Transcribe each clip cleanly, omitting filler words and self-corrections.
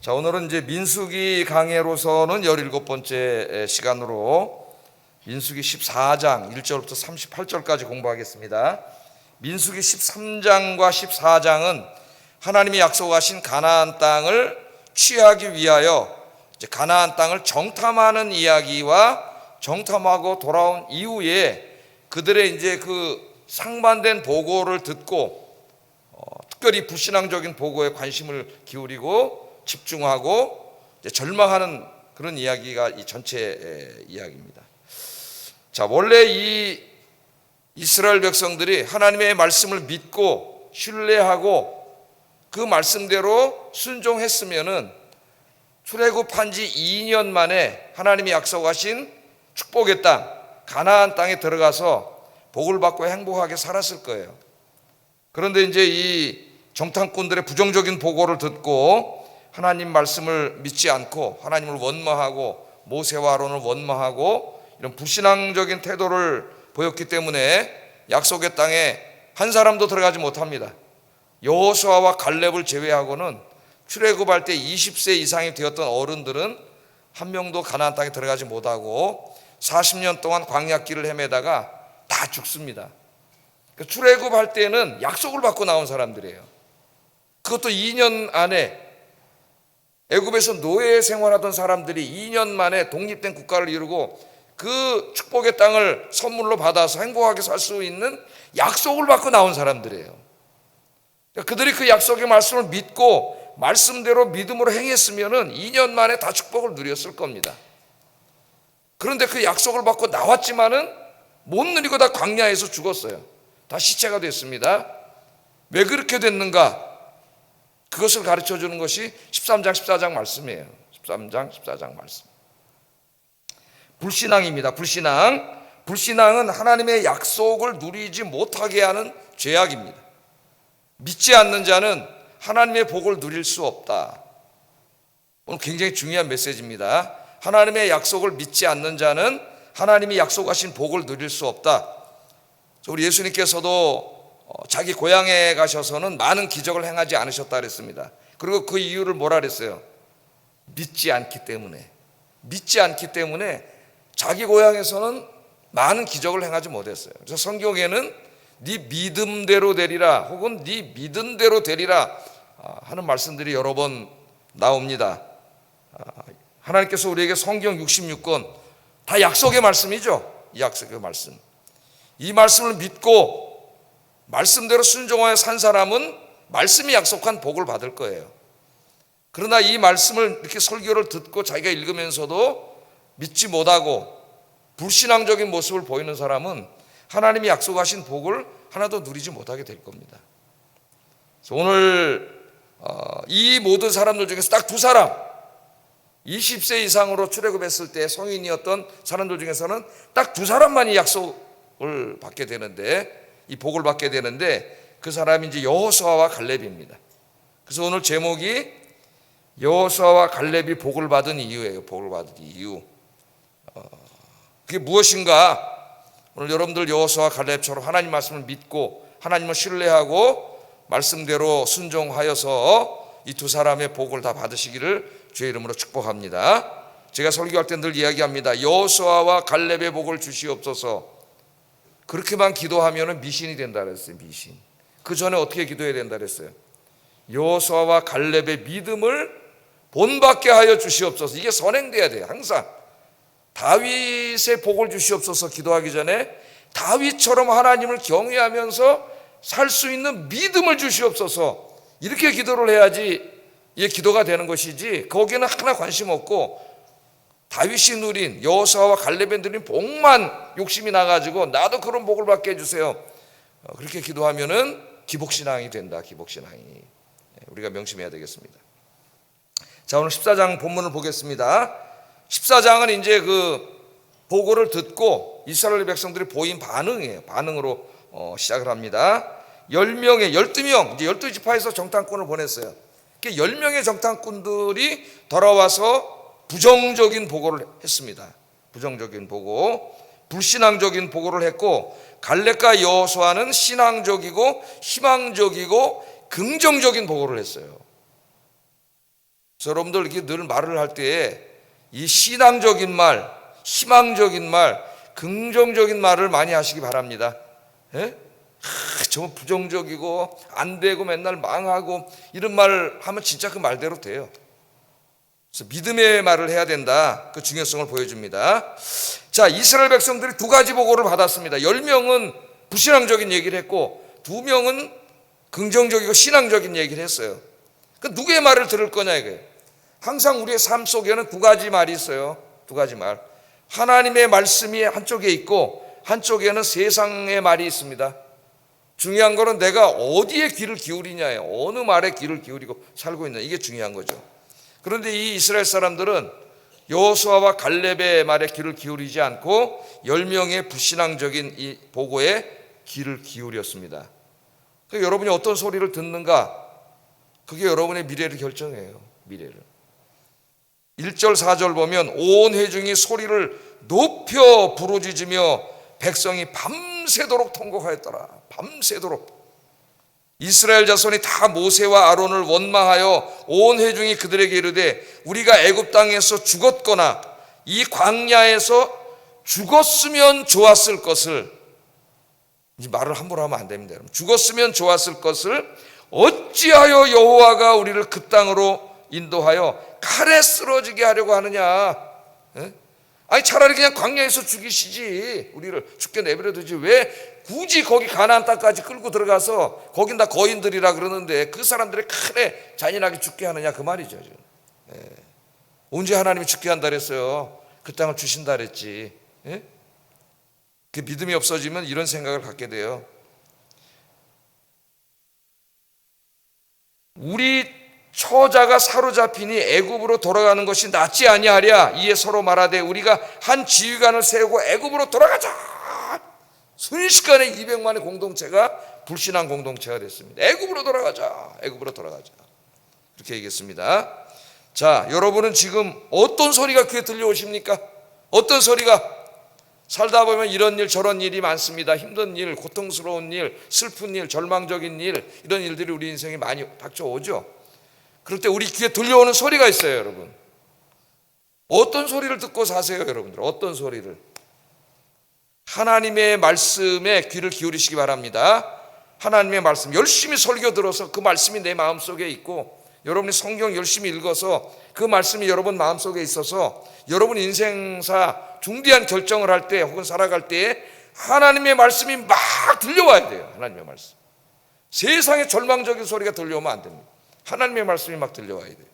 자, 오늘은 이제 민수기 강해로서는 17번째 시간으로 민수기 14장 1절부터 38절까지 공부하겠습니다. 민수기 13장과 14장은 하나님이 약속하신 가나안 땅을 취하기 위하여 이제 가나안 땅을 정탐하는 이야기와 정탐하고 돌아온 이후에 그들의 이제 그 상반된 보고를 듣고 특별히 불신앙적인 보고에 관심을 기울이고 집중하고 이제 절망하는 그런 이야기가 이 전체 이야기입니다. 자, 원래 이 이스라엘 백성들이 하나님의 말씀을 믿고 신뢰하고 그 말씀대로 순종했으면은 출애굽한 지 2년 만에 하나님이 약속하신 축복의 땅 가나안 땅에 들어가서 복을 받고 행복하게 살았을 거예요. 그런데 이제 이 정탐꾼들의 부정적인 보고를 듣고 하나님 말씀을 믿지 않고 하나님을 원망하고 모세와 아론을 원망하고 이런 불신앙적인 태도를 보였기 때문에 약속의 땅에 한 사람도 들어가지 못합니다. 여호수아와 갈렙을 제외하고는 출애굽할 때 20세 이상이 되었던 어른들은 한 명도 가나안 땅에 들어가지 못하고 40년 동안 광야길을 헤매다가 다 죽습니다. 출애굽할 때는 약속을 받고 나온 사람들이에요. 그것도 2년 안에 애굽에서 노예 생활하던 사람들이 2년 만에 독립된 국가를 이루고 그 축복의 땅을 선물로 받아서 행복하게 살 수 있는 약속을 받고 나온 사람들이에요. 그들이 그 약속의 말씀을 믿고 말씀대로 믿음으로 행했으면은 2년 만에 다 축복을 누렸을 겁니다. 그런데 그 약속을 받고 나왔지만은 못 누리고 다 광야에서 죽었어요. 다 시체가 됐습니다. 왜 그렇게 됐는가? 그것을 가르쳐 주는 것이 13장 14장 말씀이에요. 13장 14장 말씀. 불신앙입니다. 불신앙은 하나님의 약속을 누리지 못하게 하는 죄악입니다. 믿지 않는 자는 하나님의 복을 누릴 수 없다. 오늘 굉장히 중요한 메시지입니다. 하나님의 약속을 믿지 않는 자는 하나님이 약속하신 복을 누릴 수 없다. 우리 예수님께서도 자기 고향에 가셔서는 많은 기적을 행하지 않으셨다 그랬습니다. 그리고 그 이유를 뭐라 그랬어요? 믿지 않기 때문에 자기 고향에서는 많은 기적을 행하지 못했어요. 그래서 성경에는 네 믿음대로 되리라 혹은 네 믿은 대로 되리라 하는 말씀들이 여러 번 나옵니다. 하나님께서 우리에게 성경 66권 다 약속의 말씀이죠. 이 약속의 말씀. 이 말씀을 믿고 말씀대로 순종하여 산 사람은 말씀이 약속한 복을 받을 거예요. 그러나 이 말씀을 이렇게 설교를 듣고 자기가 읽으면서도 믿지 못하고 불신앙적인 모습을 보이는 사람은 하나님이 약속하신 복을 하나도 누리지 못하게 될 겁니다. 그래서 오늘 이 모든 사람들 중에서 딱 두 사람 20세 이상으로 출애굽했을 때 성인이었던 사람들 중에서는 딱 두 사람만이 약속을 받게 되는데 이 복을 받게 되는데 그 사람이 이제 여호수아와 갈렙입니다. 그래서 오늘 제목이 여호수아와 갈렙이 복을 받은 이유예요. 복을 받은 이유. 그게 무엇인가? 오늘 여러분들 여호수아와 갈렙처럼 하나님 말씀을 믿고 하나님을 신뢰하고 말씀대로 순종하여서 이 두 사람의 복을 다 받으시기를 주의 이름으로 축복합니다. 제가 설교할 때 늘 이야기합니다. 여호수아와 갈렙의 복을 주시옵소서. 그렇게만 기도하면 미신이 된다 그랬어요. 미신. 그 전에 어떻게 기도해야 된다 그랬어요? 여호수아와 갈렙의 믿음을 본받게 하여 주시옵소서. 이게 선행돼야 돼요. 항상 다윗의 복을 주시옵소서 기도하기 전에 다윗처럼 하나님을 경외하면서 살 수 있는 믿음을 주시옵소서. 이렇게 기도를 해야지 이게 기도가 되는 것이지 거기는 하나 관심 없고 다윗이 누린 여호수아와 갈렙이 누린 복만 욕심이 나가지고 나도 그런 복을 받게 해주세요. 그렇게 기도하면은 기복신앙이 된다. 기복신앙이. 우리가 명심해야 되겠습니다. 자, 오늘 14장 본문을 보겠습니다. 14장은 이제 그 보고를 듣고 이스라엘 백성들이 보인 반응이에요. 반응으로 시작을 합니다. 10명의 12명 이제 12지파에서 정탐꾼을 보냈어요. 10명의 정탐꾼들이 돌아와서 부정적인 보고를 했습니다. 부정적인 보고, 불신앙적인 보고를 했고 갈렙과 여호수아는 신앙적이고 희망적이고 긍정적인 보고를 했어요. 그래서 여러분들 이렇게 늘 말을 할 때 이 신앙적인 말, 희망적인 말, 긍정적인 말을 많이 하시기 바랍니다. 예? 저 부정적이고 안 되고 맨날 망하고 이런 말 하면 진짜 그 말대로 돼요. 그래서 믿음의 말을 해야 된다. 그 중요성을 보여줍니다. 자, 이스라엘 백성들이 두 가지 보고를 받았습니다. 10명은 불신앙적인 얘기를 했고 2명은 긍정적이고 신앙적인 얘기를 했어요. 그 누구의 말을 들을 거냐 이거예요. 항상 우리의 삶 속에는 두 가지 말이 있어요. 두 가지 말. 하나님의 말씀이 한쪽에 있고 한쪽에는 세상의 말이 있습니다. 중요한 거는 내가 어디에 귀를 기울이냐예요. 어느 말에 귀를 기울이고 살고 있냐, 이게 중요한 거죠. 그런데 이 이스라엘 사람들은 여호수아와 갈렙의 말에 귀를 기울이지 않고 10명의 불신앙적인 이 보고에 귀를 기울였습니다. 여러분이 어떤 소리를 듣는가, 그게 여러분의 미래를 결정해요. 미래를. 1절 4절 보면 온 회중이 소리를 높여 부르짖으며 백성이 밤새도록 통곡하였더라. 밤새도록. 이스라엘 자손이 다 모세와 아론을 원망하여 온 회중이 그들에게 이르되 우리가 애굽 땅에서 죽었거나 이 광야에서 죽었으면 좋았을 것을, 이 말을 함부로 하면 안 됩니다. 여러분. 죽었으면 좋았을 것을 어찌하여 여호와가 우리를 그 땅으로 인도하여 칼에 쓰러지게 하려고 하느냐. 에? 아니 차라리 그냥 광야에서 죽이시지, 우리를 죽게 내버려 두지 왜 굳이 거기 가나안 땅까지 끌고 들어가서 거긴 다 거인들이라 그러는데 그 사람들의 칼에 잔인하게 죽게 하느냐, 그 말이죠. 에. 언제 하나님이 죽게 한다 그랬어요? 그 땅을 주신다 그랬지. 에? 그 믿음이 없어지면 이런 생각을 갖게 돼요. 우리 처자가 사로잡히니 애굽으로 돌아가는 것이 낫지 아니하랴. 이에 서로 말하되 우리가 한 지휘관을 세우고 애굽으로 돌아가자. 순식간에 200만의 공동체가 불신앙 공동체가 됐습니다. 애굽으로 돌아가자. 애굽으로 돌아가자. 그렇게 얘기했습니다. 자, 여러분은 지금 어떤 소리가 귀에 들려오십니까? 어떤 소리가? 살다 보면 이런 일 저런 일이 많습니다. 힘든 일, 고통스러운 일, 슬픈 일, 절망적인 일, 이런 일들이 우리 인생에 많이 닥쳐오죠. 그럴 때 우리 귀에 들려오는 소리가 있어요. 여러분, 어떤 소리를 듣고 사세요? 여러분들 어떤 소리를? 하나님의 말씀에 귀를 기울이시기 바랍니다. 하나님의 말씀 열심히 설교 들어서 그 말씀이 내 마음속에 있고, 여러분이 성경 열심히 읽어서 그 말씀이 여러분 마음속에 있어서 여러분 인생사 중대한 결정을 할 때 혹은 살아갈 때에 하나님의 말씀이 막 들려와야 돼요. 하나님의 말씀. 세상에 절망적인 소리가 들려오면 안 됩니다. 하나님의 말씀이 막 들려와야 돼요.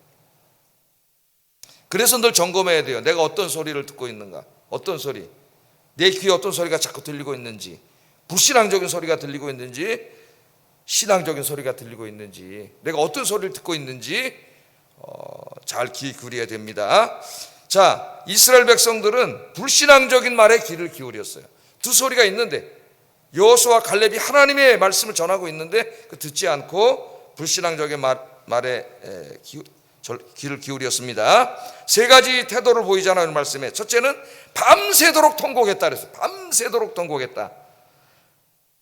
그래서 늘 점검해야 돼요. 내가 어떤 소리를 듣고 있는가? 어떤 소리? 내 귀에 어떤 소리가 자꾸 들리고 있는지, 불신앙적인 소리가 들리고 있는지, 신앙적인 소리가 들리고 있는지, 내가 어떤 소리를 듣고 있는지 잘 귀 기울여야 됩니다. 자, 이스라엘 백성들은 불신앙적인 말에 귀를 기울였어요. 두 소리가 있는데 여호수아와 갈렙이 하나님의 말씀을 전하고 있는데 그 듣지 않고 불신앙적인 말에 귀를 기울였습니다. 세 가지 태도를 보이잖아요, 말씀에. 첫째는 밤새도록 통곡했다 그랬어요. 밤새도록 통곡했다.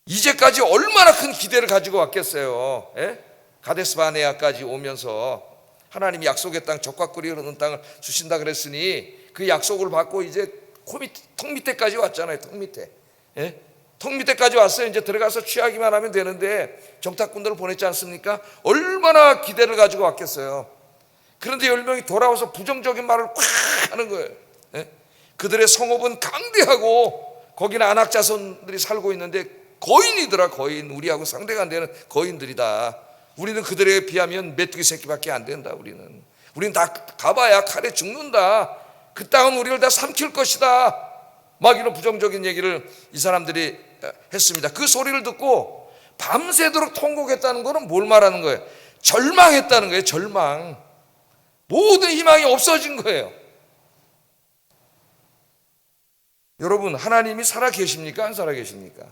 이제까지 얼마나 큰 기대를 가지고 왔겠어요. 예? 가데스 바네아까지 오면서 하나님이 약속의 땅, 젖과 꿀이 흐르는 땅을 주신다 그랬으니 그 약속을 받고 이제 턱 밑에까지 왔잖아요. 턱 밑에. 예? 턱 밑에까지 왔어요. 이제 들어가서 취하기만 하면 되는데 정탐꾼들을 보냈지 않습니까? 얼마나 기대를 가지고 왔겠어요. 그런데 10명이 돌아와서 부정적인 말을 콱 하는 거예요. 예? 그들의 성읍은 강대하고 거기는 안악자손들이 살고 있는데 거인이더라. 거인. 우리하고 상대가 안 되는 거인들이다. 우리는 그들에 비하면 메뚜기 새끼밖에 안 된다. 우리는 다 가봐야 칼에 죽는다. 그 땅은 우리를 다 삼킬 것이다. 막 이런 부정적인 얘기를 이 사람들이 했습니다. 그 소리를 듣고 밤새도록 통곡했다는 것은 뭘 말하는 거예요? 절망했다는 거예요. 절망. 모든 희망이 없어진 거예요. 여러분, 하나님이 살아 계십니까? 안 살아 계십니까?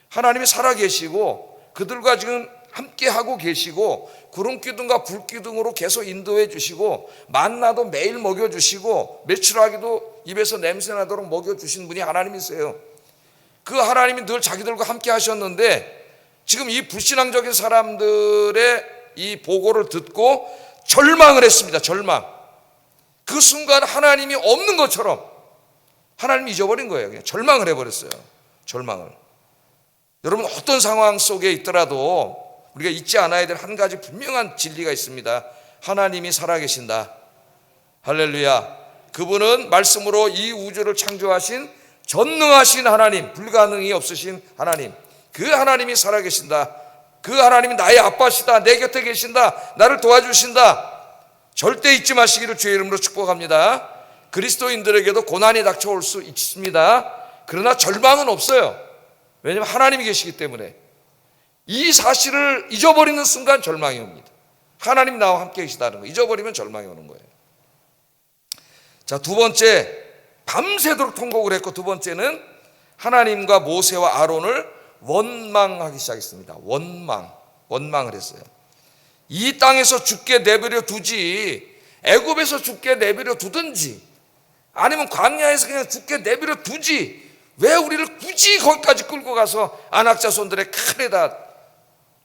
하나님이 살아 계시고 그들과 지금 함께 하고 계시고 구름기둥과 불기둥으로 계속 인도해 주시고 만나도 매일 먹여주시고 메추라기도 입에서 냄새나도록 먹여주신 분이 하나님이세요. 그 하나님이 늘 자기들과 함께 하셨는데 지금 이 불신앙적인 사람들의 이 보고를 듣고 절망을 했습니다. 절망. 그 순간 하나님이 없는 것처럼 하나님이 잊어버린 거예요. 그냥 절망을 해버렸어요. 절망을. 여러분, 어떤 상황 속에 있더라도 우리가 잊지 않아야 될 한 가지 분명한 진리가 있습니다. 하나님이 살아계신다. 할렐루야. 그분은 말씀으로 이 우주를 창조하신 전능하신 하나님, 불가능이 없으신 하나님, 그 하나님이 살아계신다. 그 하나님이 나의 아빠시다. 내 곁에 계신다. 나를 도와주신다. 절대 잊지 마시기를 주의 이름으로 축복합니다. 그리스도인들에게도 고난이 닥쳐올 수 있습니다. 그러나 절망은 없어요. 왜냐하면 하나님이 계시기 때문에. 이 사실을 잊어버리는 순간 절망이 옵니다. 하나님 나와 함께 계시다는 거 잊어버리면 절망이 오는 거예요. 자, 두 번째, 밤새도록 통곡을 했고, 두 번째는 하나님과 모세와 아론을 원망하기 시작했습니다. 원망을 했어요. 이 땅에서 죽게 내버려 두지, 애굽에서 죽게 내버려 두든지, 아니면 광야에서 그냥 죽게 내버려 두지, 왜 우리를 굳이 거기까지 끌고 가서 안악자손들의 칼에다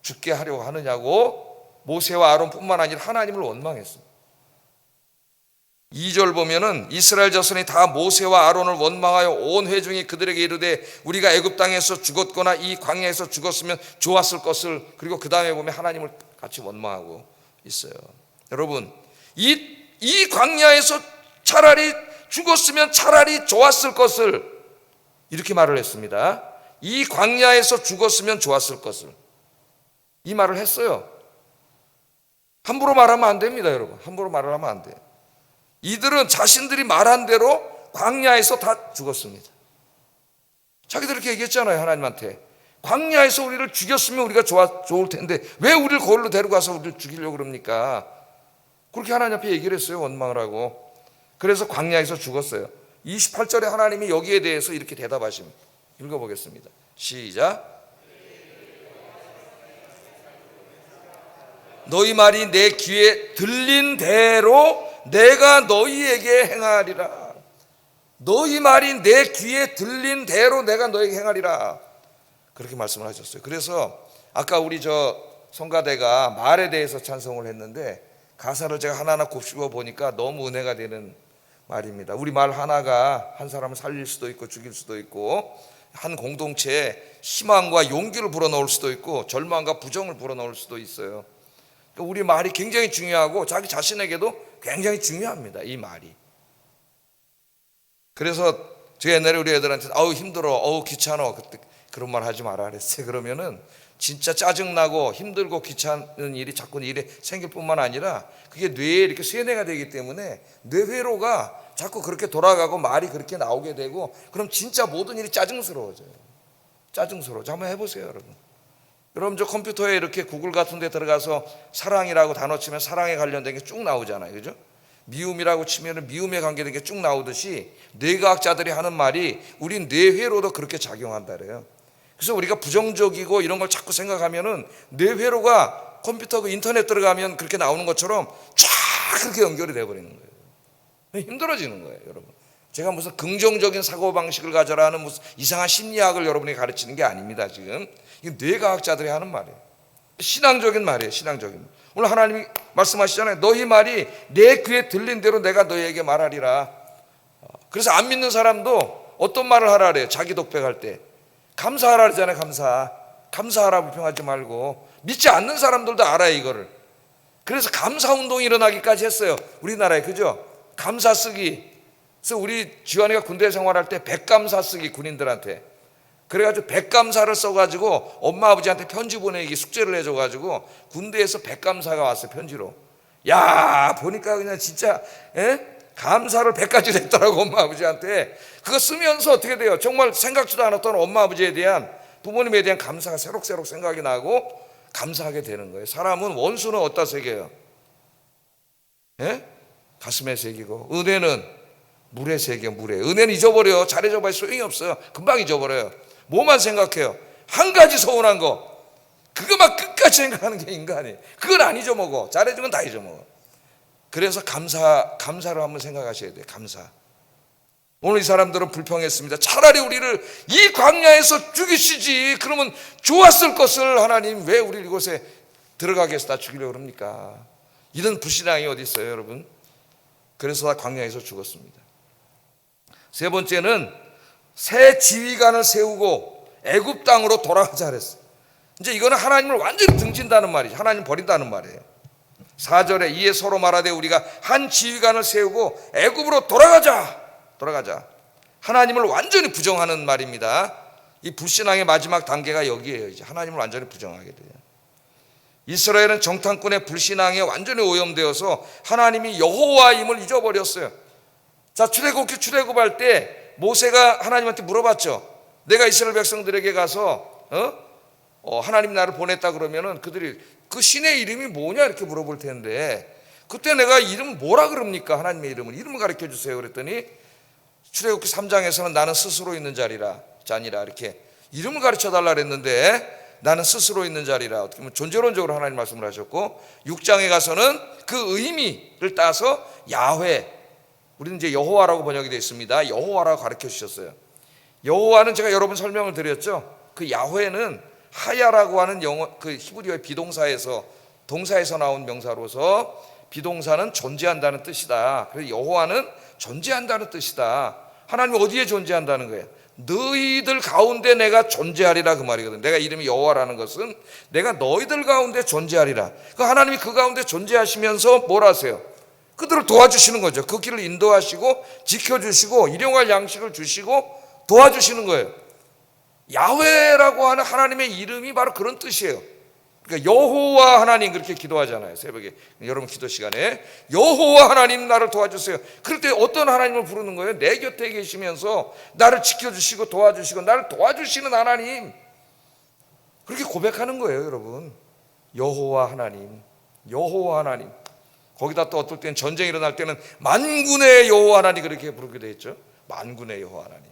죽게 하려고 하느냐고 모세와 아론뿐만 아니라 하나님을 원망했습니다. 2절 보면은 이스라엘 자손이 다 모세와 아론을 원망하여 온 회중이 그들에게 이르되 우리가 애굽 땅에서 죽었거나 이 광야에서 죽었으면 좋았을 것을, 그리고 그 다음에 보면 하나님을 같이 원망하고 있어요. 여러분, 이 광야에서 차라리 죽었으면 차라리 좋았을 것을, 이렇게 말을 했습니다. 이 광야에서 죽었으면 좋았을 것을, 이 말을 했어요. 함부로 말하면 안 됩니다, 여러분. 함부로 말을 하면 안 돼요. 이들은 자신들이 말한 대로 광야에서 다 죽었습니다. 자기들 이렇게 얘기했잖아요, 하나님한테. 광야에서 우리를 죽였으면 우리가 좋을 텐데 왜 우리를 거기로 데려가서 우리를 죽이려고 그럽니까? 그렇게 하나님 앞에 얘기를 했어요, 원망을 하고. 그래서 광야에서 죽었어요. 28절에 하나님이 여기에 대해서 이렇게 대답하십니다. 읽어보겠습니다. 시작. 너희 말이 내 귀에 들린 대로 내가 너희에게 행하리라. 너희 말이 내 귀에 들린 대로 내가 너희에게 행하리라. 그렇게 말씀을 하셨어요. 그래서 아까 우리 성가대가 말에 대해서 찬송을 했는데 가사를 제가 하나하나 곱씹어 보니까 너무 은혜가 되는 말입니다. 우리 말 하나가 한 사람을 살릴 수도 있고 죽일 수도 있고, 한 공동체에 희망과 용기를 불어넣을 수도 있고 절망과 부정을 불어넣을 수도 있어요. 우리 말이 굉장히 중요하고 자기 자신에게도 굉장히 중요합니다, 이 말이. 그래서 제가 옛날에 우리 애들한테 아우 힘들어, 어우 귀찮아, 그때 그런 말 하지 마라 그랬어요. 그러면은 진짜 짜증나고 힘들고 귀찮은 일이 자꾸 일에 생길 뿐만 아니라 그게 뇌에 이렇게 쇠뇌가 되기 때문에 뇌회로가 자꾸 그렇게 돌아가고 말이 그렇게 나오게 되고, 그럼 진짜 모든 일이 짜증스러워져요. 짜증스러워져. 한번 해보세요, 여러분. 여러분, 저 컴퓨터에 이렇게 구글 같은 데 들어가서 사랑이라고 단어 치면 사랑에 관련된 게 쭉 나오잖아요, 그죠? 미움이라고 치면 미움에 관계된 게 쭉 나오듯이 뇌과학자들이 하는 말이 우리 뇌회로도 그렇게 작용한다 그래요. 그래서 우리가 부정적이고 이런 걸 자꾸 생각하면은 뇌회로가 컴퓨터 그 인터넷 들어가면 그렇게 나오는 것처럼 쫙 그렇게 연결이 돼버리는 거예요. 힘들어지는 거예요, 여러분. 제가 무슨 긍정적인 사고방식을 가져라는 무슨 이상한 심리학을 여러분에게 가르치는 게 아닙니다, 지금. 이건 뇌과학자들이 하는 말이에요. 신앙적인 말이에요, 신앙적인 말. 오늘 하나님이 말씀하시잖아요. 너희 말이 내 귀에 들린 대로 내가 너희에게 말하리라. 그래서 안 믿는 사람도 어떤 말을 하라 그래요, 자기 독백할 때. 감사하라 그러잖아요, 감사하라 불평하지 말고. 믿지 않는 사람들도 알아요, 이거를. 그래서 감사운동이 일어나기까지 했어요, 우리나라에, 그죠? 감사 쓰기. 그래서 우리 지환이가 군대 생활할 때 백감사 쓰기, 군인들한테. 그래가지고 백감사를 써가지고 엄마 아버지한테 편지 보내기 숙제를 해줘가지고 군대에서 백감사가 왔어요, 편지로. 야, 보니까 그냥 진짜 감사를 100가지를 했더라고, 엄마 아버지한테. 그거 쓰면서 어떻게 돼요? 정말 생각지도 않았던 엄마 아버지에 대한, 부모님에 대한 감사가 새록새록 생각이 나고 감사하게 되는 거예요. 사람은 원수는 어디다 새겨요? 가슴에 새기고, 은혜는 물에 새겨, 물에. 은혜는 잊어버려. 잘해줘봐야 소용이 없어요. 금방 잊어버려요. 뭐만 생각해요? 한 가지 서운한 거, 그거만 끝까지 생각하는 게 인간이에요. 그건 안 잊어먹어. 잘해준 건 다 잊어먹어. 그래서 감사를 한번 생각하셔야 돼요. 감사. 오늘 이 사람들은 불평했습니다. 차라리 우리를 이 광야에서 죽이시지, 그러면 좋았을 것을 하나님 왜 우리 이곳에 들어가게 해서 다 죽이려고 그럽니까? 이런 불신앙이 어디 있어요, 여러분? 그래서 다 광야에서 죽었습니다. 세 번째는 새 지휘관을 세우고 애굽 땅으로 돌아가자 그랬어요. 이제 이거는 하나님을 완전히 등진다는 말이죠. 하나님 버린다는 말이에요. 4절에 이에 서로 말하되 우리가 한 지휘관을 세우고 애굽으로 돌아가자. 하나님을 완전히 부정하는 말입니다. 이 불신앙의 마지막 단계가 여기에요. 이제 하나님을 완전히 부정하게 돼요. 이스라엘은 정탐꾼의 불신앙에 완전히 오염되어서 하나님이 여호와임을 잊어버렸어요. 자, 출애굽할 때 모세가 하나님한테 물어봤죠. 내가 이스라엘 백성들에게 가서 하나님 나를 보냈다 그러면은 그들이 그 신의 이름이 뭐냐 이렇게 물어볼 텐데, 그때 내가 이름 뭐라 그럽니까? 하나님의 이름을 가르쳐 주세요 그랬더니 출애굽기 3장에서는 나는 스스로 있는 자니라 이렇게 이름을 가르쳐 달라 그랬는데, 나는 스스로 있는 자리라 어떻게 보면 존재론적으로 하나님 말씀을 하셨고, 6장에 가서는 그 의미를 따서 야훼, 우리는 이제 여호와라고 번역이 되어 있습니다. 여호와라고 가르쳐 주셨어요. 여호와는 제가 여러 번 설명을 드렸죠. 그 야훼는 하야라고 하는 영어, 그 히브리어의 비동사에서 동사에서 나온 명사로서 비동사는 존재한다는 뜻이다. 그래서 여호와는 존재한다는 뜻이다. 하나님이 어디에 존재한다는 거예요? 너희들 가운데 내가 존재하리라 그 말이거든. 내가 이름이 여호와라는 것은 내가 너희들 가운데 존재하리라. 그 하나님이 그 가운데 존재하시면서 뭘 하세요? 그들을 도와주시는 거죠. 그 길을 인도하시고 지켜주시고 일용할 양식을 주시고 도와주시는 거예요. 야훼라고 하는 하나님의 이름이 바로 그런 뜻이에요. 그러니까 여호와 하나님 그렇게 기도하잖아요. 새벽에 여러분 기도 시간에 여호와 하나님 나를 도와주세요. 그럴 때 어떤 하나님을 부르는 거예요? 내 곁에 계시면서 나를 지켜주시고 도와주시고 나를 도와주시는 하나님, 그렇게 고백하는 거예요. 여러분, 여호와 하나님, 여호와 하나님. 거기다 또 어떨 때는 전쟁이 일어날 때는 만군의 여호와 하나님 그렇게 부르기도 했죠. 만군의 여호와 하나님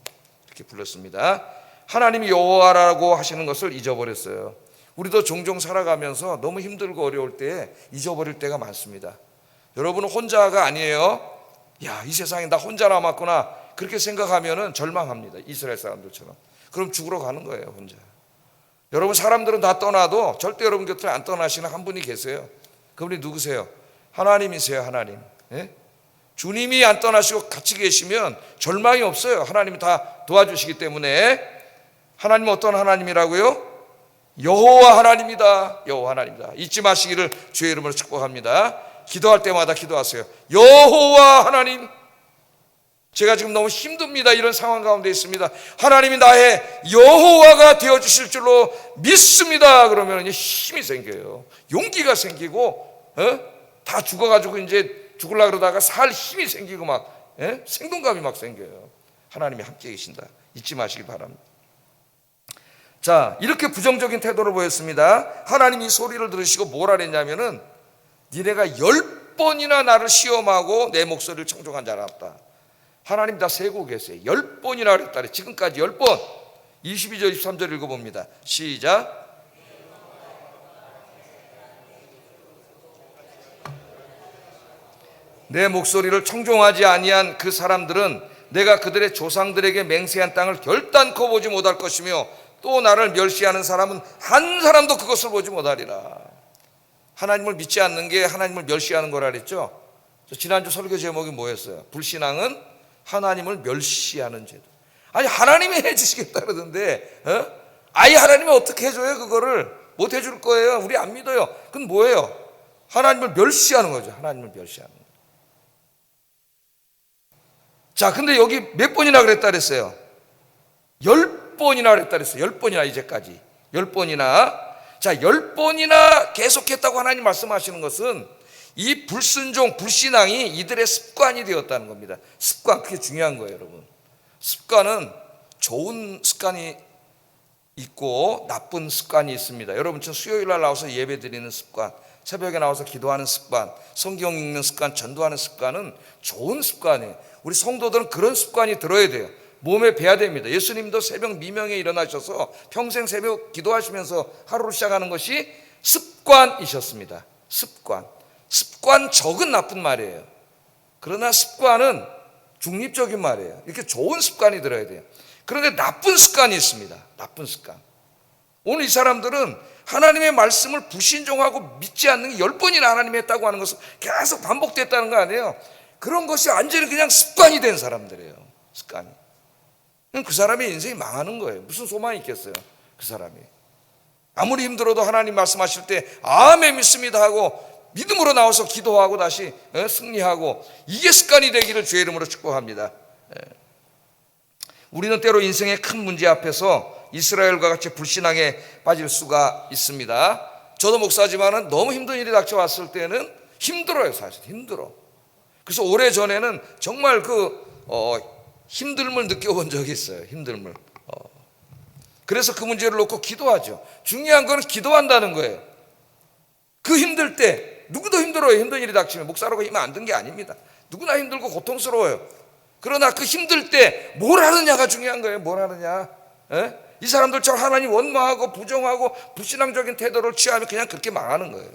이렇게 불렀습니다. 하나님이 여호와라고 하시는 것을 잊어버렸어요. 우리도 종종 살아가면서 너무 힘들고 어려울 때 잊어버릴 때가 많습니다. 여러분은 혼자가 아니에요. 야, 이 세상에 나 혼자 남았구나 그렇게 생각하면은 절망합니다. 이스라엘 사람들처럼. 그럼 죽으러 가는 거예요, 혼자. 여러분, 사람들은 다 떠나도 절대 여러분 곁을 안 떠나시는 한 분이 계세요. 그분이 누구세요? 하나님이세요. 하나님. 예? 주님이 안 떠나시고 같이 계시면 절망이 없어요. 하나님이 다 도와주시기 때문에. 하나님은 어떤 하나님이라고요? 여호와 하나님이다. 여호와 하나님이다. 잊지 마시기를 주의 이름으로 축복합니다. 기도할 때마다 기도하세요. 여호와 하나님, 제가 지금 너무 힘듭니다. 이런 상황 가운데 있습니다. 하나님이 나의 여호와가 되어주실 줄로 믿습니다. 그러면 힘이 생겨요. 용기가 생기고, 다 죽어가지고 이제 죽으려고 그러다가 살 힘이 생기고 막, 생동감이 막 생겨요. 하나님이 함께 계신다. 잊지 마시기 바랍니다. 자, 이렇게 부정적인 태도를 보였습니다. 하나님이 소리를 들으시고 뭐라 그랬냐면은, 니네가 10번이나 나를 시험하고 내 목소리를 청종한 자는 없다. 하나님 다 세고 계세요. 10번이나 그랬다. 지금까지 10번. 22절 23절 읽어봅니다. 시작. 내 목소리를 청종하지 아니한 그 사람들은 내가 그들의 조상들에게 맹세한 땅을 결단코 보지 못할 것이며 또 나를 멸시하는 사람은 한 사람도 그것을 보지 못하리라. 하나님을 믿지 않는 게 하나님을 멸시하는 거라 그랬죠. 지난주 설교 제목이 뭐였어요? 불신앙은 하나님을 멸시하는 죄다. 아니, 하나님이 해주시겠다 그러던데 아예 하나님이 어떻게 해줘요? 그거를 못 해줄 거예요. 우리 안 믿어요. 그건 뭐예요? 하나님을 멸시하는 거죠. 하나님을 멸시하는 거죠. 자, 근데 여기 몇 번이나 그랬다 그랬어요? 10번이나 그랬다 그랬어요. 10번이나 이제까지 10번이나. 자, 10번이나 계속했다고 하나님 말씀하시는 것은 이 불순종, 불신앙이 이들의 습관이 되었다는 겁니다. 습관, 그게 중요한 거예요. 여러분, 습관은 좋은 습관이 있고 나쁜 습관이 있습니다. 여러분, 저 수요일 날 나와서 예배 드리는 습관, 새벽에 나와서 기도하는 습관, 성경 읽는 습관, 전도하는 습관은 좋은 습관이에요. 우리 성도들은 그런 습관이 들어야 돼요. 몸에 배야 됩니다. 예수님도 새벽 미명에 일어나셔서 평생 새벽 기도하시면서 하루를 시작하는 것이 습관이셨습니다. 습관적은 나쁜 말이에요. 그러나 습관은 중립적인 말이에요. 이렇게 좋은 습관이 들어야 돼요. 그런데 나쁜 습관이 있습니다. 나쁜 습관. 오늘 이 사람들은 하나님의 말씀을 불신종하고 믿지 않는 게 10번이나 하나님이 했다고 하는 것은 계속 반복됐다는 거 아니에요. 그런 것이 완전히 그냥 습관이 된 사람들이에요. 습관이. 그 사람의 인생이 망하는 거예요. 무슨 소망이 있겠어요, 그 사람이. 아무리 힘들어도 하나님 말씀하실 때 아멘 믿습니다 하고 믿음으로 나와서 기도하고 다시 승리하고, 이게 습관이 되기를 주의 이름으로 축복합니다. 우리는 때로 인생의 큰 문제 앞에서 이스라엘과 같이 불신앙에 빠질 수가 있습니다. 저도 목사지만은 너무 힘든 일이 닥쳐왔을 때는 힘들어요. 사실 힘들어. 그래서 오래전에는 정말 힘듦을 느껴본 적이 있어요. 힘듦을. 그래서 그 문제를 놓고 기도하죠. 중요한 건 기도한다는 거예요. 그 힘들 때 누구도 힘들어요. 힘든 일이 닥치면. 목사라고 힘 안 든 게 아닙니다. 누구나 힘들고 고통스러워요. 그러나 그 힘들 때 뭘 하느냐가 중요한 거예요. 뭘 하느냐. 이 사람들처럼 하나님 원망하고 부정하고 불신앙적인 태도를 취하면 그냥 그렇게 망하는 거예요.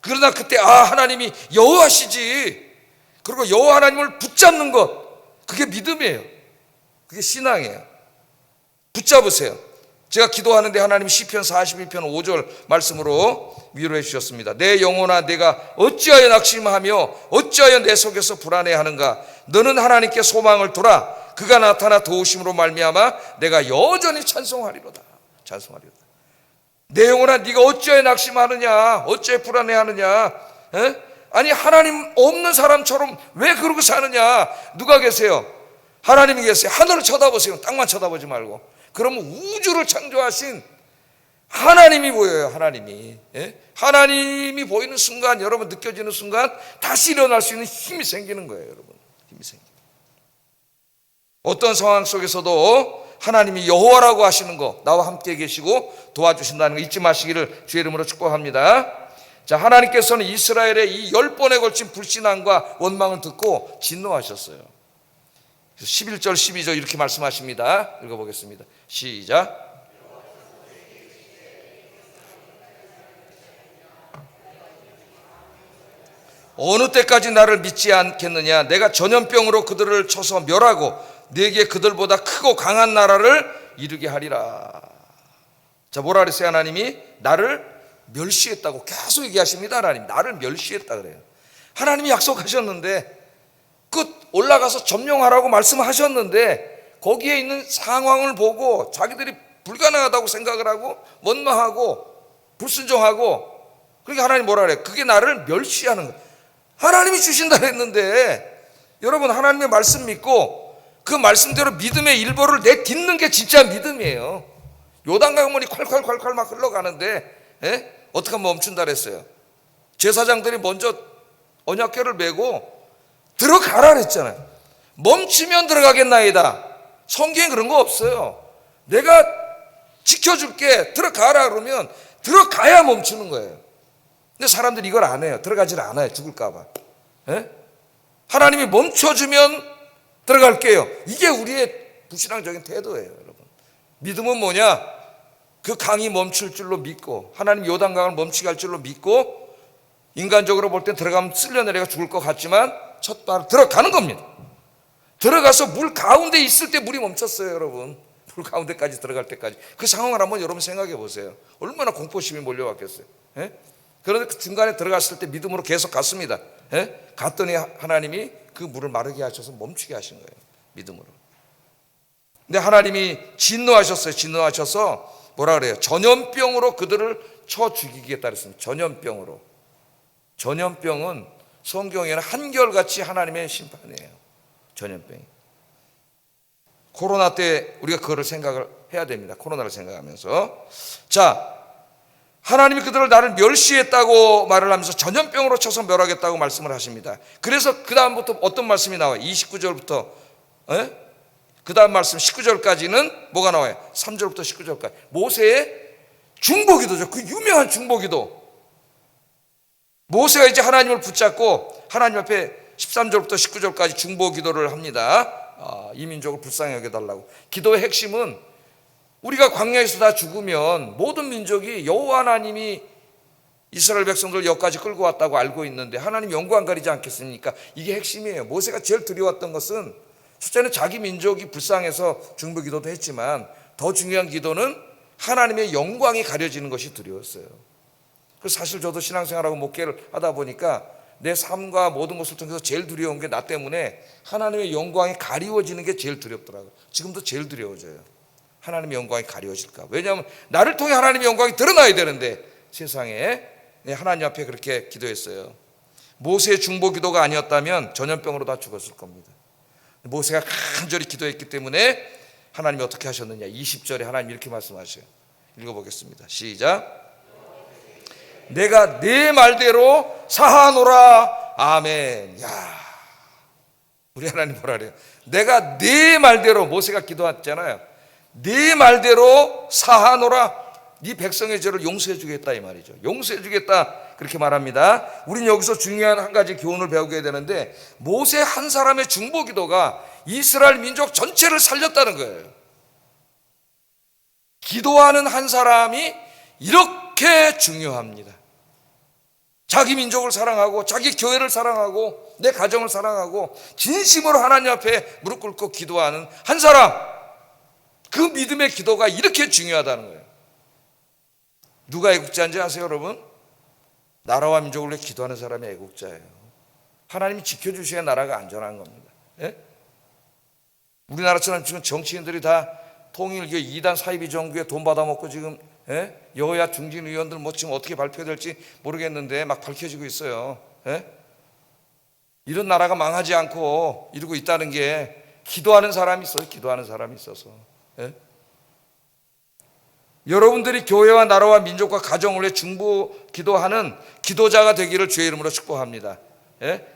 그러나 그때 하나님이 여호와시지, 그리고 여호와 하나님을 붙잡는 것, 그게 믿음이에요. 그게 신앙이에요. 붙잡으세요. 제가 기도하는데 하나님이 시편 42편 5절 말씀으로 위로해 주셨습니다. 내 영혼아, 내가 어찌하여 낙심하며 어찌하여 내 속에서 불안해하는가. 너는 하나님께 소망을 두라. 그가 나타나 도우심으로 말미암아 내가 여전히 찬송하리로다. 찬송하리로다. 내 영혼아, 네가 어찌하여 낙심하느냐, 어찌하여 불안해하느냐. 아니, 하나님 없는 사람처럼 왜 그러고 사느냐. 누가 계세요? 하나님이 계세요. 하늘을 쳐다보세요. 땅만 쳐다보지 말고. 그러면 우주를 창조하신 하나님이 보여요. 하나님이. 하나님이 보이는 순간, 여러분 느껴지는 순간 다시 일어날 수 있는 힘이 생기는 거예요. 여러분, 힘이 생깁니다. 어떤 상황 속에서도 하나님이 여호와라고 하시는 거, 나와 함께 계시고 도와주신다는 거 잊지 마시기를 주의 이름으로 축복합니다. 자, 하나님께서는 이스라엘의 이 10번에 걸친 불신앙과 원망을 듣고 진노하셨어요. 11절 12절 이렇게 말씀하십니다. 읽어보겠습니다. 시작. 어느 때까지 나를 믿지 않겠느냐. 내가 전염병으로 그들을 쳐서 멸하고 내게 그들보다 크고 강한 나라를 이루게 하리라. 자, 뭐라 그랬어요? 하나님이 나를 멸시했다고 계속 얘기하십니다. 하나님 나를 멸시했다 그래요. 하나님이 약속하셨는데, 끝 올라가서 점령하라고 말씀하셨는데 거기에 있는 상황을 보고 자기들이 불가능하다고 생각을 하고 원망하고 불순종하고, 그러니까 하나님 뭐라 그래요? 그게 나를 멸시하는 거예요. 하나님이 주신다 했는데, 여러분 하나님의 말씀 믿고 그 말씀대로 믿음의 일벌을 내딛는 게 진짜 믿음이에요. 요단강물이 콸콸콸콸 막 흘러가는데 어떻게 하면 멈춘다 그랬어요? 제사장들이 먼저 언약궤를 메고 들어가라 그랬잖아요. 멈추면 들어가겠나이다. 성경에 그런 거 없어요. 내가 지켜줄게, 들어가라 그러면 들어가야 멈추는 거예요. 근데 사람들이 이걸 안 해요. 들어가질 않아요. 죽을까 봐. 하나님이 멈춰주면 들어갈게요. 이게 우리의 불신앙적인 태도예요. 여러분, 믿음은 뭐냐? 그 강이 멈출 줄로 믿고, 하나님 요단강을 멈추게 할 줄로 믿고, 인간적으로 볼 땐 들어가면 쓸려내려가 죽을 것 같지만 첫 발을 들어가는 겁니다. 들어가서 물 가운데 있을 때 물이 멈췄어요. 여러분, 물 가운데까지 들어갈 때까지. 그 상황을 한번 여러분 생각해 보세요. 얼마나 공포심이 몰려왔겠어요. 그런데 그 중간에 들어갔을 때 믿음으로 계속 갔습니다. 갔더니 하나님이 그 물을 마르게 하셔서 멈추게 하신 거예요. 믿음으로. 근데 하나님이 진노하셨어요. 진노하셔서 뭐라 그래요? 전염병으로 그들을 쳐 죽이겠다 그랬습니다. 전염병으로. 전염병은 성경에는 한결같이 하나님의 심판이에요. 전염병이. 코로나 때 우리가 그거를 생각을 해야 됩니다. 코로나를 생각하면서. 자, 하나님이 그들을 나를 멸시했다고 말을 하면서 전염병으로 쳐서 멸하겠다고 말씀을 하십니다. 그래서 그 다음부터 어떤 말씀이 나와요? 29절부터 그 다음 말씀 19절까지는 뭐가 나와요? 3절부터 19절까지 모세의 중보기도죠. 그 유명한 중보기도. 모세가 이제 하나님을 붙잡고 하나님 앞에 13절부터 19절까지 중보기도를 합니다. 이 민족을 불쌍히 여겨달라고. 기도의 핵심은 우리가 광야에서 다 죽으면 모든 민족이 여호와 하나님이 이스라엘 백성들 여기까지 끌고 왔다고 알고 있는데 하나님 영광 가리지 않겠습니까? 이게 핵심이에요. 모세가 제일 두려웠던 것은 첫째는 자기 민족이 불쌍해서 중보기도도 했지만 더 중요한 기도는 하나님의 영광이 가려지는 것이 두려웠어요. 그래서 사실 저도 신앙생활하고 목회를 하다 보니까 내 삶과 모든 것을 통해서 제일 두려운 게 나 때문에 하나님의 영광이 가리워지는 게 제일 두렵더라고요. 지금도 제일 두려워져요. 하나님의 영광이 가리워질까. 왜냐하면 나를 통해 하나님의 영광이 드러나야 되는데 세상에. 하나님 앞에 그렇게 기도했어요. 모세의 중보 기도가 아니었다면 전염병으로 다 죽었을 겁니다. 모세가 간절히 기도했기 때문에 하나님이 어떻게 하셨느냐. 20절에 하나님 이렇게 말씀하셔요. 읽어보겠습니다. 시작. 내가 네 말대로 사하노라. 아멘. 야, 우리 하나님 뭐라 그래요? 내가 네 말대로, 모세가 기도했잖아요. 네 말대로 사하노라. 네 백성의 죄를 용서해 주겠다 이 말이죠. 용서해 주겠다 그렇게 말합니다. 우린 여기서 중요한 한 가지 교훈을 배우게 되는데, 모세 한 사람의 중보 기도가 이스라엘 민족 전체를 살렸다는 거예요. 기도하는 한 사람이 이렇게 중요합니다. 자기 민족을 사랑하고 자기 교회를 사랑하고 내 가정을 사랑하고 진심으로 하나님 앞에 무릎 꿇고 기도하는 한 사람, 그 믿음의 기도가 이렇게 중요하다는 거예요. 누가 애국자인지 아세요, 여러분? 나라와 민족을 위해 기도하는 사람이 애국자예요. 하나님이 지켜주셔야 나라가 안전한 겁니다. 예? 우리나라처럼 지금 정치인들이 다 통일교 2단 사이비 정부에 돈 받아먹고 지금 여야 중진 의원들 뭐 지금 어떻게 발표될지 모르겠는데 막 밝혀지고 있어요. 이런 나라가 망하지 않고 이러고 있다는 게 기도하는 사람이 있어요. 기도하는 사람이 있어서. 여러분들이 교회와 나라와 민족과 가정을 위해 중보 기도하는 기도자가 되기를 주의 이름으로 축복합니다.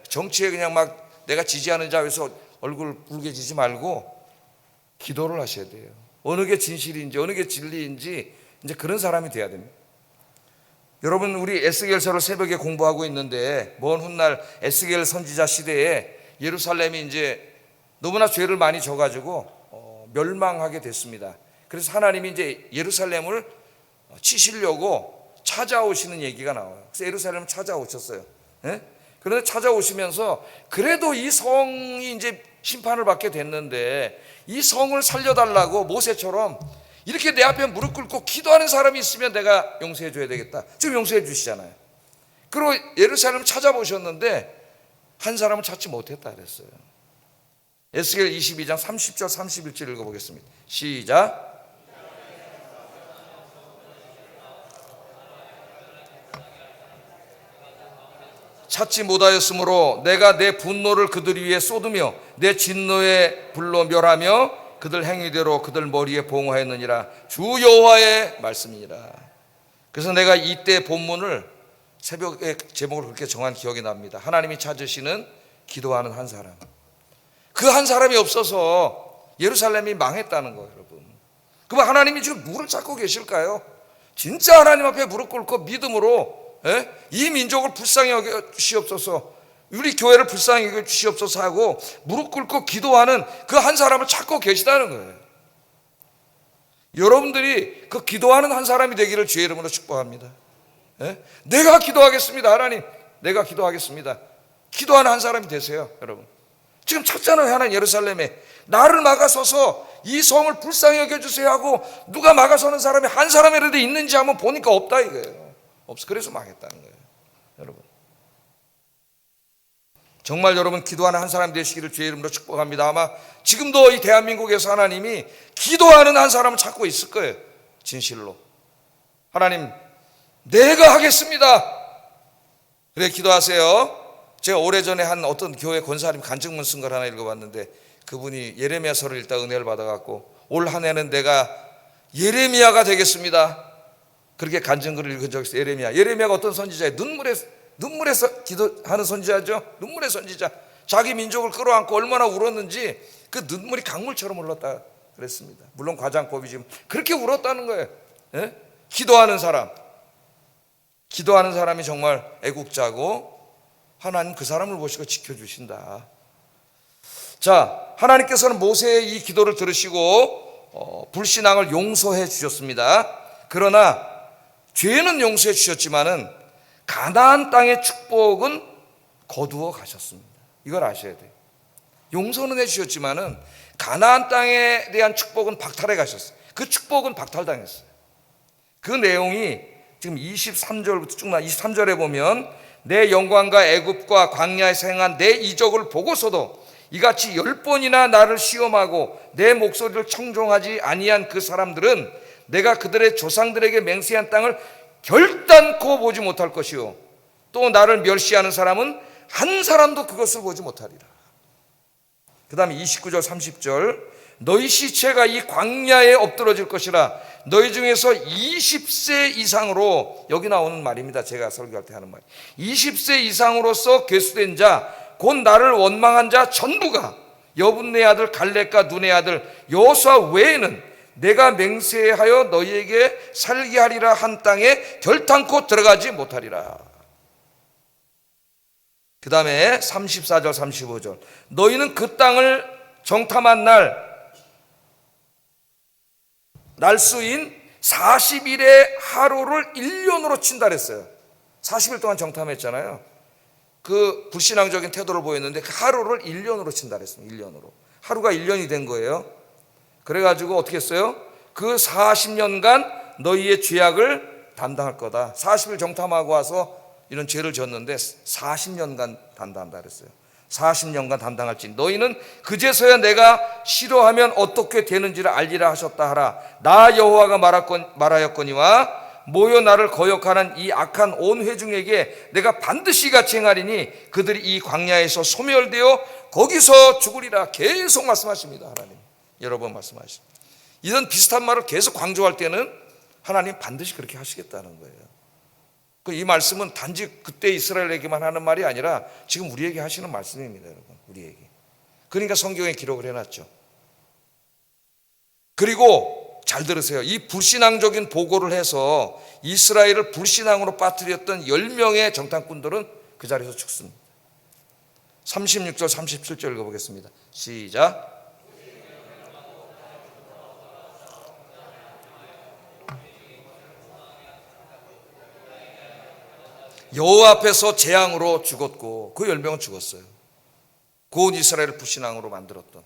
정치에 그냥 막 내가 지지하는 자에서 얼굴 붉게지지 말고 기도를 하셔야 돼요. 어느 게 진실인지 어느 게 진리인지 이제 그런 사람이 돼야 됩니다. 여러분, 우리 에스겔서를 새벽에 공부하고 있는데, 먼 훗날 에스겔 선지자 시대에 예루살렘이 이제 너무나 죄를 많이 져가지고 멸망하게 됐습니다. 그래서 하나님이 이제 예루살렘을 치시려고 찾아오시는 얘기가 나와요. 그래서 예루살렘을 찾아오셨어요. 그런데 찾아오시면서 그래도 이 성이 이제 심판을 받게 됐는데 이 성을 살려달라고 모세처럼 이렇게 내 앞에 무릎 꿇고 기도하는 사람이 있으면 내가 용서해 줘야 되겠다. 지금 용서해 주시잖아요. 그리고 예루살렘을 찾아보셨는데 한 사람을 찾지 못했다 그랬어요. 에스겔 22장 30절 31절 읽어보겠습니다. 시작. 찾지 못하였으므로 내가 내 분노를 그들 위에 쏟으며 내 진노의 불로 멸하며 그들 행위대로 그들 머리에 봉하였느니라. 주 여호와의 말씀이니라. 그래서 내가 이때 본문을 새벽에 제목을 그렇게 정한 기억이 납니다. 하나님이 찾으시는 기도하는 한 사람. 그 한 사람이 없어서 예루살렘이 망했다는 거예요, 여러분. 그럼 하나님이 지금 누구를 찾고 계실까요? 진짜 하나님 앞에 무릎 꿇고 믿음으로 이 민족을 불쌍히 여겨 주시옵소서, 우리 교회를 불쌍히 여겨 주시옵소서 하고 무릎 꿇고 기도하는 그 한 사람을 찾고 계시다는 거예요. 여러분들이 그 기도하는 한 사람이 되기를 주의 이름으로 축복합니다. 내가 기도하겠습니다. 하나님, 내가 기도하겠습니다. 기도하는 한 사람이 되세요, 여러분. 지금 찾잖아요. 하나님 예루살렘에 나를 막아서서 이 성을 불쌍히 여겨주세요 하고 누가 막아서는 사람이 한 사람이라도 있는지 한번 보니까 없다 이거예요. 없어. 그래서 망했다는 거예요, 여러분. 정말 여러분 기도하는 한 사람 되시기를 주의 이름으로 축복합니다. 아마 지금도 이 대한민국에서 하나님이 기도하는 한 사람을 찾고 있을 거예요. 진실로. 하나님, 내가 하겠습니다. 그래 기도하세요. 제가 오래전에 한 어떤 교회 권사님 간증문 쓴 걸 하나 읽어봤는데, 그분이 예레미야서를 읽다 은혜를 받아갖고 올 한 해는 내가 예레미야가 되겠습니다. 그렇게 간증글을 읽은 적이 있어요. 예레미야가 어떤 선지자예요? 눈물에서 기도하는 선지자죠. 눈물의 선지자. 자기 민족을 끌어안고 얼마나 울었는지 그 눈물이 강물처럼 흘렀다 그랬습니다. 물론 과장법이지만 그렇게 울었다는 거예요. 기도하는 사람. 기도하는 사람이 정말 애국자고 하나님 그 사람을 보시고 지켜주신다. 자, 하나님께서는 모세의 이 기도를 들으시고 불신앙을 용서해 주셨습니다. 그러나 죄는 용서해 주셨지만은 가나안 땅의 축복은 거두어 가셨습니다. 이걸 아셔야 돼요. 용서는 해 주셨지만은 가나안 땅에 대한 축복은 박탈해 가셨어요. 그 축복은 박탈당했어요. 그 내용이 지금 23절부터 쭉 나 23절에 보면 내 영광과 애굽과 광야에서 행한 내 이적을 보고서도 이같이 10번이나 나를 시험하고 내 목소리를 청종하지 아니한 그 사람들은 내가 그들의 조상들에게 맹세한 땅을 결단코 보지 못할 것이요 또 나를 멸시하는 사람은 한 사람도 그것을 보지 못하리라. 그 다음에 29절 30절 너희 시체가 이 광야에 엎드러질 것이라. 너희 중에서 20세 이상으로, 여기 나오는 말입니다. 제가 설교할 때 하는 말. 20세 이상으로서 괴수된 자, 곧 나를 원망한 자 전부가 여분네 아들 갈렙과 눈의 아들 여호수아 외에는 내가 맹세하여 너희에게 살게 하리라 한 땅에 결탄코 들어가지 못하리라. 그 다음에 34절 35절 너희는 그 땅을 정탐한 날수인 40일의 하루를 1년으로 친다 그랬어요. 40일 동안 정탐했잖아요. 그 불신앙적인 태도를 보였는데 그 하루를 1년으로 친다 그랬습니다. 1년으로. 하루가 1년이 된 거예요. 그래가지고 어떻게 했어요? 그 40년간 너희의 죄악을 담당할 거다. 40일 정탐하고 와서 이런 죄를 졌는데 40년간 담당한다 그랬어요. 40년간 담당할지 너희는 그제서야 내가 싫어하면 어떻게 되는지를 알리라 하셨다 하라. 나 여호와가 말하였거니와 모여 나를 거역하는 이 악한 온 회중에게 내가 반드시 같이 행하리니 그들이 이 광야에서 소멸되어 거기서 죽으리라. 계속 말씀하십니다. 하나님 여러 번 말씀하십니다. 이런 비슷한 말을 계속 강조할 때는 하나님 반드시 그렇게 하시겠다는 거예요. 이 말씀은 단지 그때 이스라엘에게만 하는 말이 아니라 지금 우리에게 하시는 말씀입니다. 여러분, 우리에게. 그러니까 성경에 기록을 해놨죠. 그리고 잘 들으세요. 이 불신앙적인 보고를 해서 이스라엘을 불신앙으로 빠뜨렸던 10명의 정탐꾼들은 그 자리에서 죽습니다. 36절 37절 읽어보겠습니다. 시작. 여호와 앞에서 재앙으로 죽었고 그 10명은 죽었어요. 그 온 이스라엘을 불신앙으로 만들었던,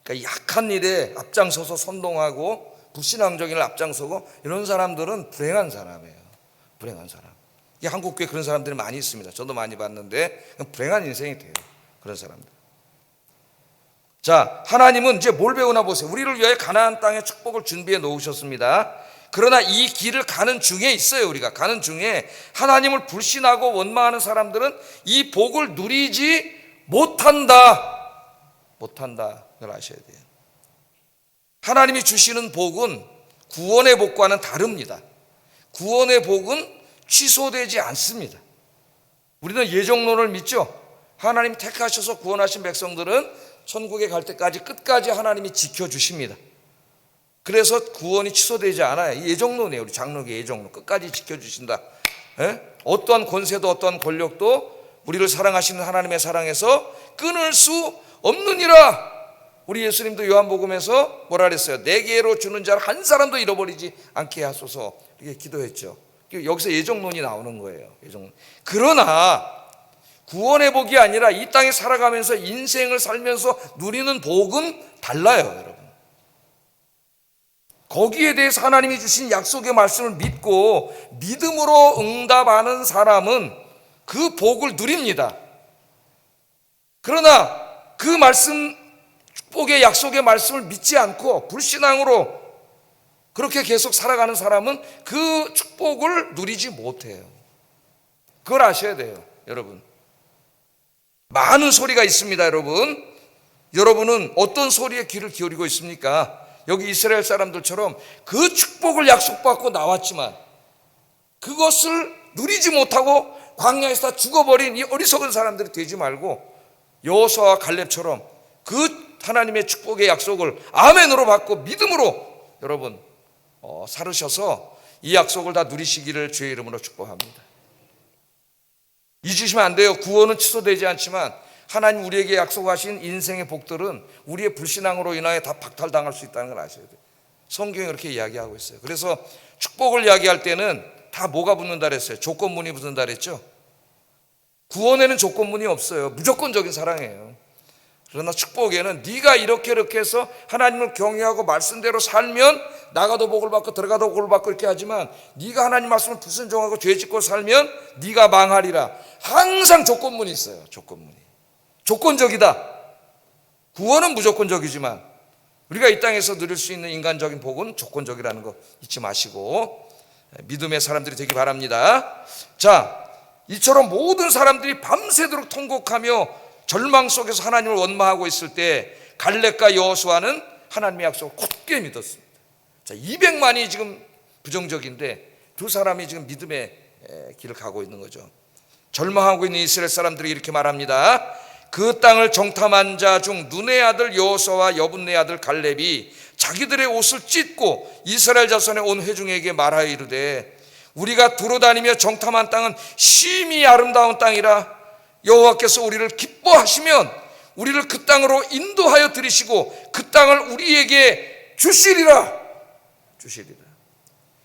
그러니까 약한 일에 앞장서서 선동하고 불신앙적인 일 앞장서고 이런 사람들은 불행한 사람이에요. 불행한 사람. 이 한국교회 그런 사람들이 많이 있습니다. 저도 많이 봤는데 불행한 인생이 돼요. 그런 사람들. 자, 하나님은 이제 뭘 배우나 보세요. 우리를 위하여 가나안 땅의 축복을 준비해 놓으셨습니다. 그러나 이 길을 가는 중에 있어요. 우리가 가는 중에 하나님을 불신하고 원망하는 사람들은 이 복을 누리지 못한다. 그걸 아셔야 돼요. 하나님이 주시는 복은 구원의 복과는 다릅니다. 구원의 복은 취소되지 않습니다. 우리는 예정론을 믿죠. 하나님 택하셔서 구원하신 백성들은 천국에 갈 때까지 끝까지 하나님이 지켜주십니다. 그래서 구원이 취소되지 않아요. 예정론이에요. 우리 장로교의 예정론. 끝까지 지켜주신다. 어떠한 권세도 어떠한 권력도 우리를 사랑하시는 하나님의 사랑에서 끊을 수 없느니라. 우리 예수님도 요한복음에서 뭐라 그랬어요? 내게로 주는 자를 한 사람도 잃어버리지 않게 하소서. 이렇게 기도했죠. 여기서 예정론이 나오는 거예요. 예정론. 그러나 구원의 복이 아니라 이 땅에 살아가면서 인생을 살면서 누리는 복은 달라요, 여러분. 거기에 대해서 하나님이 주신 약속의 말씀을 믿고 믿음으로 응답하는 사람은 그 복을 누립니다. 그러나 그 말씀, 축복의 약속의 말씀을 믿지 않고 불신앙으로 그렇게 계속 살아가는 사람은 그 축복을 누리지 못해요. 그걸 아셔야 돼요, 여러분. 많은 소리가 있습니다, 여러분. 여러분은 어떤 소리에 귀를 기울이고 있습니까? 여기 이스라엘 사람들처럼 그 축복을 약속받고 나왔지만 그것을 누리지 못하고 광야에서 다 죽어버린 이 어리석은 사람들이 되지 말고 여호수아와 갈렙처럼 그 하나님의 축복의 약속을 아멘으로 받고 믿음으로 여러분 살으셔서 이 약속을 다 누리시기를 주의 이름으로 축복합니다. 잊으시면 안 돼요. 구원은 취소되지 않지만 하나님 우리에게 약속하신 인생의 복들은 우리의 불신앙으로 인하여 다 박탈당할 수 있다는 걸 아셔야 돼요. 성경이 그렇게 이야기하고 있어요. 그래서 축복을 이야기할 때는 다 뭐가 붙는다 그랬어요? 조건문이 붙는다 그랬죠? 구원에는 조건문이 없어요. 무조건적인 사랑이에요. 그러나 축복에는 네가 이렇게 해서 하나님을 경외하고 말씀대로 살면 나가도 복을 받고 들어가도 복을 받고 이렇게 하지만 네가 하나님 말씀을 불순종하고 죄 짓고 살면 네가 망하리라. 항상 조건문이 있어요. 조건문이. 조건적이다. 구원은 무조건적이지만 우리가 이 땅에서 누릴 수 있는 인간적인 복은 조건적이라는 거 잊지 마시고 믿음의 사람들이 되기 바랍니다. 자, 이처럼 모든 사람들이 밤새도록 통곡하며 절망 속에서 하나님을 원망하고 있을 때 갈렙과 여호수아는 하나님의 약속을 굳게 믿었습니다. 자, 200만이 지금 부정적인데 두 사람이 지금 믿음의 길을 가고 있는 거죠. 절망하고 있는 이스라엘 사람들이 이렇게 말합니다. 그 땅을 정탐한 자 중 눈의 아들 여호수아와 여분네 아들 갈렙이 자기들의 옷을 찢고 이스라엘 자손의 온 회중에게 말하여 이르되 우리가 두루다니며 정탐한 땅은 심히 아름다운 땅이라 여호와께서 우리를 기뻐하시면 우리를 그 땅으로 인도하여 들이시고 그 땅을 우리에게 주시리라.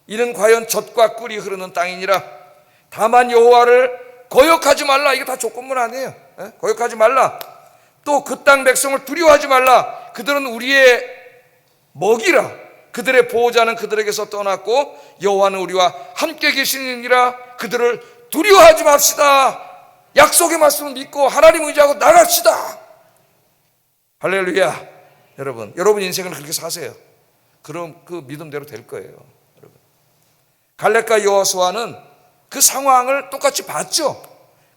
이는 과연 젖과 꿀이 흐르는 땅이니라. 다만 여호와를 거역하지 말라. 이게 다 조건문 아니에요. 거역하지 말라. 또 그 땅 백성을 두려워하지 말라. 그들은 우리의 먹이라. 그들의 보호자는 그들에게서 떠났고 여호와는 우리와 함께 계시느니라. 그들을 두려워하지 맙시다. 약속의 말씀을 믿고 하나님 의지하고 나갑시다. 할렐루야. 여러분 인생을 그렇게 사세요. 그럼 그 믿음대로 될 거예요. 여러분, 갈렙과 여호수아는 그 상황을 똑같이 봤죠.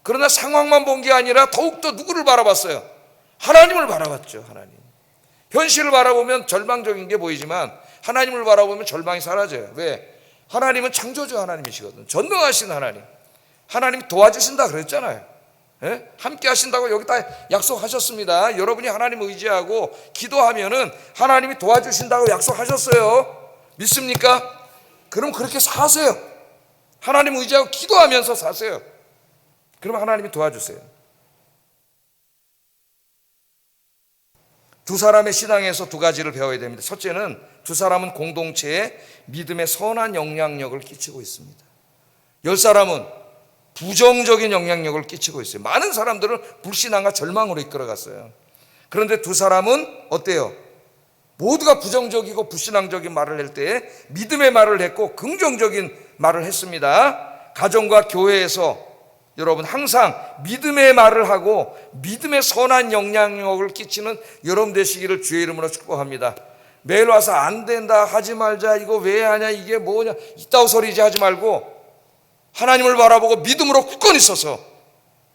그러나 상황만 본 게 아니라 더욱더 누구를 바라봤어요? 하나님을 바라봤죠. 하나님. 현실을 바라보면 절망적인 게 보이지만 하나님을 바라보면 절망이 사라져요. 왜? 하나님은 창조주 하나님이시거든. 전능하신 하나님. 하나님이 도와주신다 그랬잖아요. 함께 하신다고 여기 다 약속하셨습니다. 여러분이 하나님을 의지하고 기도하면은 하나님이 도와주신다고 약속하셨어요. 믿습니까? 그럼 그렇게 사세요. 하나님 의지하고 기도하면서 사세요. 그럼 하나님이 도와주세요. 두 사람의 신앙에서 두 가지를 배워야 됩니다. 첫째는 두 사람은 공동체에 믿음의 선한 영향력을 끼치고 있습니다. 10사람은 부정적인 영향력을 끼치고 있어요. 많은 사람들은 불신앙과 절망으로 이끌어갔어요. 그런데 두 사람은 어때요? 모두가 부정적이고 불신앙적인 말을 할 때 믿음의 말을 했고 긍정적인 말을 했습니다. 가정과 교회에서 여러분 항상 믿음의 말을 하고 믿음의 선한 영향력을 끼치는 여러분 되시기를 주의 이름으로 축복합니다. 매일 와서 안 된다 하지 말자 이거 왜 하냐 이게 뭐냐 이따위 소리지 하지 말고 하나님을 바라보고 믿음으로 굳건히 서서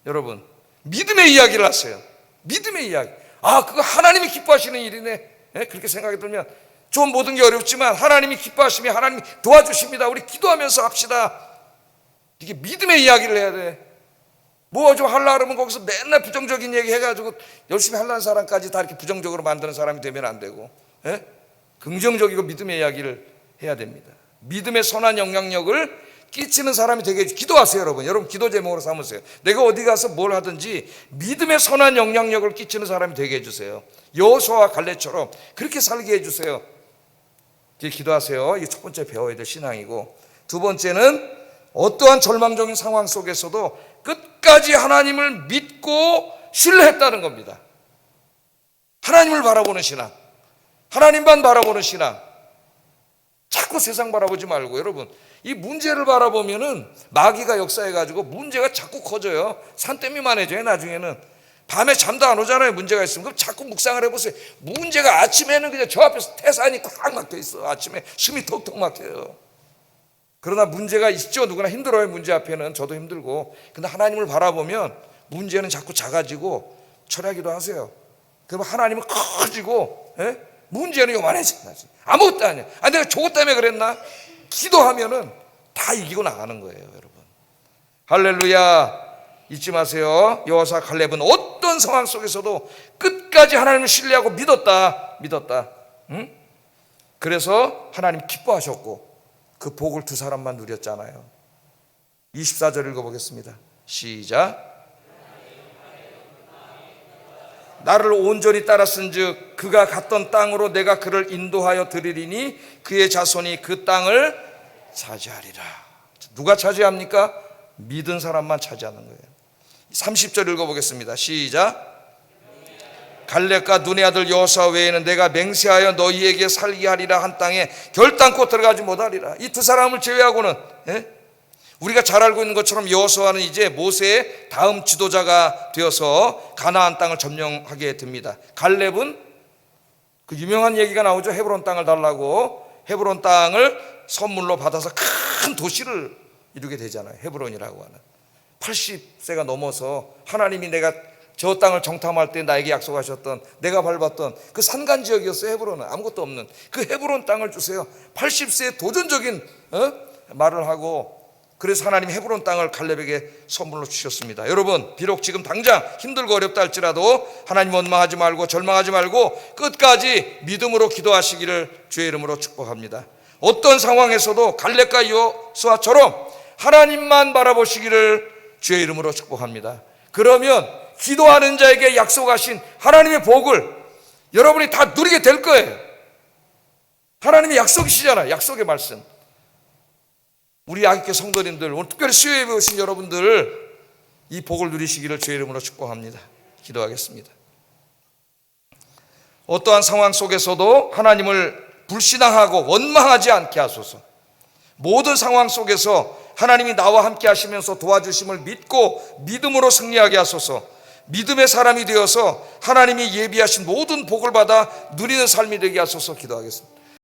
여러분 믿음의 이야기를 하세요. 믿음의 이야기. 아 그거 하나님이 기뻐하시는 일이네. 그렇게 생각이 들면 좀 모든 게 어렵지만 하나님이 기뻐하시면 하나님이 도와주십니다. 우리 기도하면서 합시다. 이게 믿음의 이야기를 해야 돼. 뭐 좀 하려고 그러면 거기서 맨날 부정적인 얘기 해가지고 열심히 하려는 사람까지 다 이렇게 부정적으로 만드는 사람이 되면 안 되고 긍정적이고 믿음의 이야기를 해야 됩니다. 믿음의 선한 영향력을 끼치는 사람이 되게 해주세요. 기도하세요. 여러분 기도 제목으로 삼으세요. 내가 어디 가서 뭘 하든지 믿음의 선한 영향력을 끼치는 사람이 되게 해주세요. 여호수아와 갈렙처럼 그렇게 살게 해주세요. 기도하세요. 이게 첫 번째 배워야 될 신앙이고, 두 번째는 어떠한 절망적인 상황 속에서도 끝까지 하나님을 믿고 신뢰했다는 겁니다. 하나님을 바라보는 신앙, 하나님만 바라보는 신앙. 자꾸 세상 바라보지 말고 여러분 이 문제를 바라보면은 마귀가 역사해가지고 문제가 자꾸 커져요. 산더미만해져요. 나중에는 밤에 잠도 안 오잖아요. 문제가 있으면. 그럼 자꾸 묵상을 해보세요. 문제가 아침에는 그냥 저 앞에서 태산이 꽉 막혀 있어. 아침에 숨이 턱턱 막혀요. 그러나 문제가 있죠. 누구나 힘들어요. 문제 앞에는. 저도 힘들고. 근데 하나님을 바라보면 문제는 자꾸 작아지고 철야기도 하세요. 그럼 하나님은 커지고 문제는 요만해져. 아무것도 아니야. 내가 저것 때문에 그랬나? 기도하면은 다 이기고 나가는 거예요. 여러분 할렐루야. 잊지 마세요. 여호수아 갈렙은 어떤 상황 속에서도 끝까지 하나님을 신뢰하고 믿었다. 응? 그래서 하나님 기뻐하셨고 그 복을 두 사람만 누렸잖아요. 24절 읽어보겠습니다. 시작. 나를 온전히 따랐은즉 그가 갔던 땅으로 내가 그를 인도하여 드리리니 그의 자손이 그 땅을 차지하리라. 누가 차지합니까? 믿은 사람만 차지하는 거예요. 30절 읽어보겠습니다. 시작. 갈렙과 눈의 아들 여호수아 외에는 내가 맹세하여 너희에게 살게 하리라 한 땅에 결단코 들어가지 못하리라. 이 두 사람을 제외하고는, 우리가 잘 알고 있는 것처럼 여호수아는 이제 모세의 다음 지도자가 되어서 가나안 땅을 점령하게 됩니다. 갈렙은 그 유명한 얘기가 나오죠. 헤브론 땅을 달라고 헤브론 땅을 선물로 받아서 큰 도시를 이루게 되잖아요. 헤브론이라고 하는. 80세가 넘어서 하나님이 내가 저 땅을 정탐할 때 나에게 약속하셨던, 내가 밟았던 그 산간 지역이었어요. 헤브론은 아무것도 없는 그 헤브론 땅을 주세요. 80세에 도전적인 말을 하고, 그래서 하나님이 헤브론 땅을 갈렙에게 선물로 주셨습니다. 여러분, 비록 지금 당장 힘들고 어렵다 할지라도 하나님 원망하지 말고 절망하지 말고 끝까지 믿음으로 기도하시기를 주의 이름으로 축복합니다. 어떤 상황에서도 갈렙과 여호수아처럼 하나님만 바라보시기를 주의 이름으로 축복합니다. 그러면 기도하는 자에게 약속하신 하나님의 복을 여러분이 다 누리게 될 거예요. 하나님의 약속이시잖아요. 약속의 말씀. 우리 야기교 성도님들, 오늘 특별히 수요예배 오신 여러분들 이 복을 누리시기를 주의 이름으로 축복합니다. 기도하겠습니다. 어떠한 상황 속에서도 하나님을 불신앙하고 원망하지 않게 하소서. 모든 상황 속에서 하나님이 나와 함께 하시면서 도와주심을 믿고 믿음으로 승리하게 하소서. 믿음의 사람이 되어서 하나님이 예비하신 모든 복을 받아 누리는 삶이 되게 하소서. 기도하겠습니다.